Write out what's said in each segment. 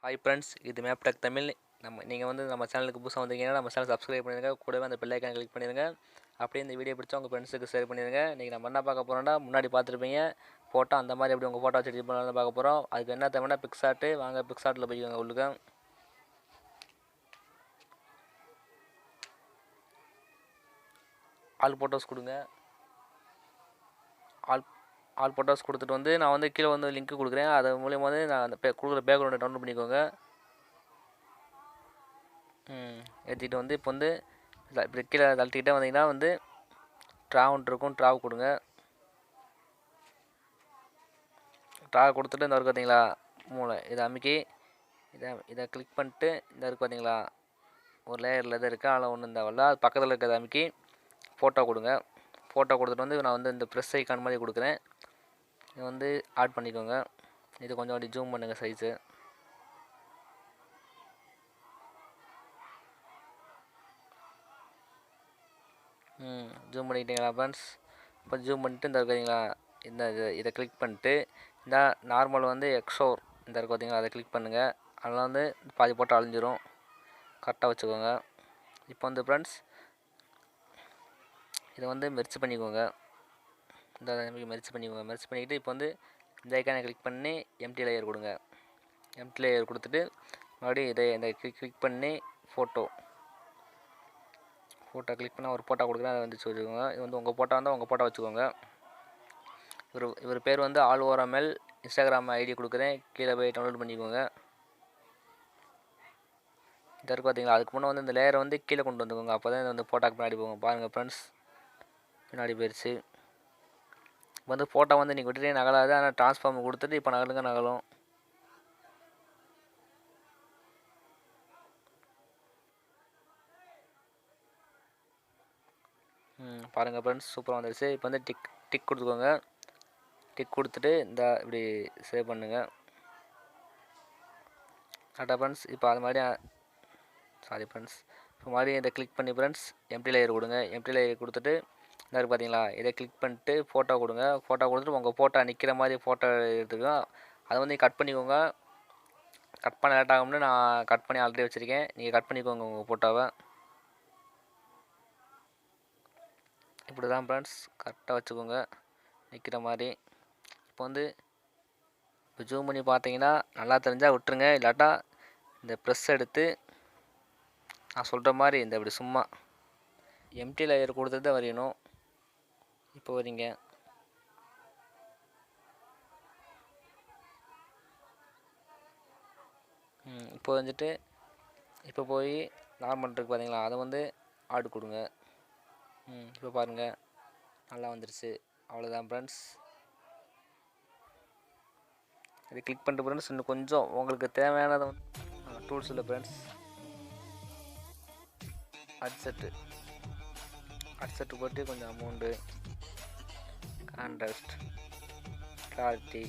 Hi friends, இது மேப்டெக் தமிழ். நீங்கள் நம்ம சேனலுக்கு புதுசாக வந்தீங்கன்னா நம்ம சேனல் சப்ஸ்கிரைப் பண்ணிடுங்க. கூடவே அந்த பெல் ஐக்கான் கிளிக் பண்ணிடுங்க. அப்படியே இந்த வீடியோ பிடிச்சா உங்கள் ஃப்ரெண்ட்ஸுக்கு ஷேர் பண்ணிடுங்க. இன்றைக்கி நம்ம என்ன பார்க்க போகிறோம்னா, முன்னாடி பார்த்துருப்பீங்க ஃபோட்டோ அந்த மாதிரி எப்படி உங்கள் ஃபோட்டோ வச்சு எடிட் பண்ணலாம் பார்க்க போகிறோம். அதுக்கு என்ன தேவைன்னா PicsArrt. வாங்க PicsArtல போய்க்கோங்க. உள்ளுக்கு ஆல் ஃபோட்டோஸ் கொடுங்க. ஆல் ஃபோட்டோஸ் கொடுத்துட்டு நான் கீழே லிங்க் கொடுக்குறேன். அது மூலியமாக நான் அந்த கொடுக்குற பேக்ரவுண்டை டவுன்லோட் பண்ணிக்கோங்க. ஏற்றிட்டு இப்போ இப்படி கீழே தள்ளிக்கிட்டே வந்தீங்கன்னா ட்ராவுன் இருக்கும். ட்ராவ் கொடுங்க. ட்ராவ் கொடுத்துட்டு இந்த இருக்குது பார்த்தீங்களா மூளை, இதை அமுக்கி இதை கிளிக் பண்ணிட்டு இந்த இருக்குது பார்த்தீங்களா ஒரு லேயரில் எது இருக்குது அதில் ஒன்று இருந்தாவில்ல, அது பக்கத்தில் இருக்கிறத அமுக்கி ஃபோட்டோ கொடுங்க. ஃபோட்டோ கொடுத்துட்டு நான் இந்த ப்ரெஸ் ஐக்கான் மாதிரி கொடுக்குறேன். இது ஆட் பண்ணிக்கோங்க. இது கொஞ்சம் அப்படி ஜூம் பண்ணுங்கள் சைஸு. ஜூம் பண்ணிக்கிட்டீங்களா ஃப்ரெண்ட்ஸ்? இப்போ ஜூம் பண்ணிட்டு இந்த இருக்குங்களா இதை கிளிக் பண்ணிட்டு இந்த நார்மல் எக்ஸோர் இந்த இருக்கு பார்த்தீங்களா, அதை கிளிக் பண்ணுங்கள். அதில் பாதி போட்டு அழிஞ்சிரும். கரெக்டாக வச்சுக்கோங்க. இப்போ ஃப்ரெண்ட்ஸ் இதை மெர்ச் பண்ணிக்கோங்க. இந்த மெர்ச் பண்ணிக்கிட்டு இப்போ இந்த ஐக்கானை கிளிக் பண்ணி எம்டி லேயர் கொடுங்க. எம்டி லேயர் கொடுத்துட்டு மறுபடியும் இந்த கிளிக் பண்ணி ஃபோட்டோ கிளிக் பண்ணால் ஒரு ஃபோட்டோ கொடுக்குறேன். அதை வச்சுக்கோங்க. இது உங்கள் ஃபோட்டோ வந்தால் உங்கள் ஃபோட்டோ வச்சுக்கோங்க. இவர் பேர் all over ML. Instagram ID கொடுக்குறேன். கீழே போய் டவுன்லோட் பண்ணிக்கோங்க. இந்த இருக்கு பார்த்தீங்களா, அதுக்கு முன்னே இந்த லேயரை கீழே கொண்டு வந்துக்கோங்க. அப்போ தான் இந்த ஃபோட்டோக்கு பின்னாடி போங்க. பாருங்கள் ஃப்ரெண்ட்ஸ், பின்னாடி போயிடுச்சு. இப்போ ஃபோட்டோ நீங்கள் விட்டுட்டே நகலாது. ஆனால் ட்ரான்ஸ்ஃபார்ம் கொடுத்துட்டு இப்போ நகலும். பாருங்கள் ஃப்ரெண்ட்ஸ், சூப்பராக வந்துடுச்சு. இப்போ டிக் கொடுத்துக்கோங்க. டிக் கொடுத்துட்டு இப்படி சேவ் பண்ணுங்கள். கரெக்டாக ஃப்ரெண்ட்ஸ்? இப்போ அது மாதிரி சாரி ஃப்ரெண்ட்ஸ், இப்போ மறுபடியும் இதை கிளிக் பண்ணி ஃப்ரெண்ட்ஸ் எம்டி லேயர் கொடுங்க. எம்டி லேயர் கொடுத்துட்டு இந்த இருக்குது பார்த்தீங்களா, இதை கிளிக் பண்ணிட்டு ஃபோட்டோ கொடுங்க. ஃபோட்டோ கொடுத்துட்டு உங்கள் ஃபோட்டோ நிற்கிற மாதிரி ஃபோட்டோ எடுத்துக்கோ. அதை கட் பண்ணிக்கோங்க. கட் பண்ண லேட் ஆகும்னு நான் கட் பண்ணி ஆல்ரெடி வச்சுருக்கேன். நீங்கள் கட் பண்ணிக்கோங்க உங்கள் ஃபோட்டோவை. இப்படி தான் ஃப்ரெண்ட்ஸ் கரெக்டாக வச்சுக்கோங்க நிற்கிற மாதிரி. இப்போ இப்போ ஜூம் பண்ணி பார்த்தீங்கன்னா நல்லா தெரிஞ்சால் விட்டுருங்க. இல்லாட்டா இந்த ப்ரெஸ் எடுத்து நான் சொல்கிற மாதிரி இப்படி சும்மா எம்டி லேயர் கொடுத்துட்டு தான் வரையணும். இப்போ வரீங்க. இப்போ இப்போ போய் நார்மல் இருக்குது பார்த்தீங்களா, அதை ஆடு கொடுங்க. இப்போ பாருங்கள் நல்லா வந்துடுச்சு. அவ்வளோதான் ஃப்ரெண்ட்ஸ். இதை கிளிக் பண்ணிட்டு ஃப்ரெண்ட்ஸ் இன்னும் கொஞ்சம் உங்களுக்கு தேவையானதை டூல்ஸ் இல்லை ஃப்ரெண்ட்ஸ். அட்செட்டு போட்டு கொஞ்சம் அமௌண்ட்டு, கான்ட்ராஸ்ட், கிளாரிட்டி,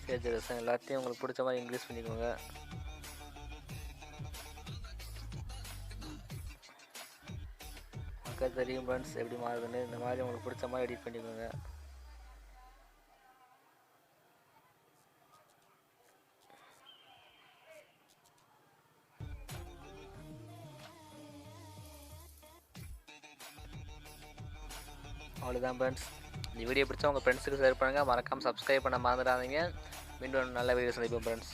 சேச்சுரேஷன் எல்லாத்தையும் உங்களுக்கு பிடிச்ச மாதிரி இன்க்ரீஸ் பண்ணிக்கோங்க. மக்கள் தெரியும் ஃப்ரெண்ட்ஸ் எப்படி மாறுதுன்னு. இந்த மாதிரி உங்களுக்கு பிடிச்ச மாதிரி எடிட் பண்ணிக்கோங்க. அவ்வளோதான் ஃப்ரெண்ட்ஸ். இந்த வீடியோ பிடிச்சா உங்கள் ஃப்ரெண்ட்ஸுக்கு ஷேர் பண்ணுங்கள். மறக்காமல் சப்ஸ்கிரைப் பண்ண மறந்துடாதீங்க. மீண்டும் நல்ல வீடியோ சந்திப்போம் ஃப்ரெண்ட்ஸ்.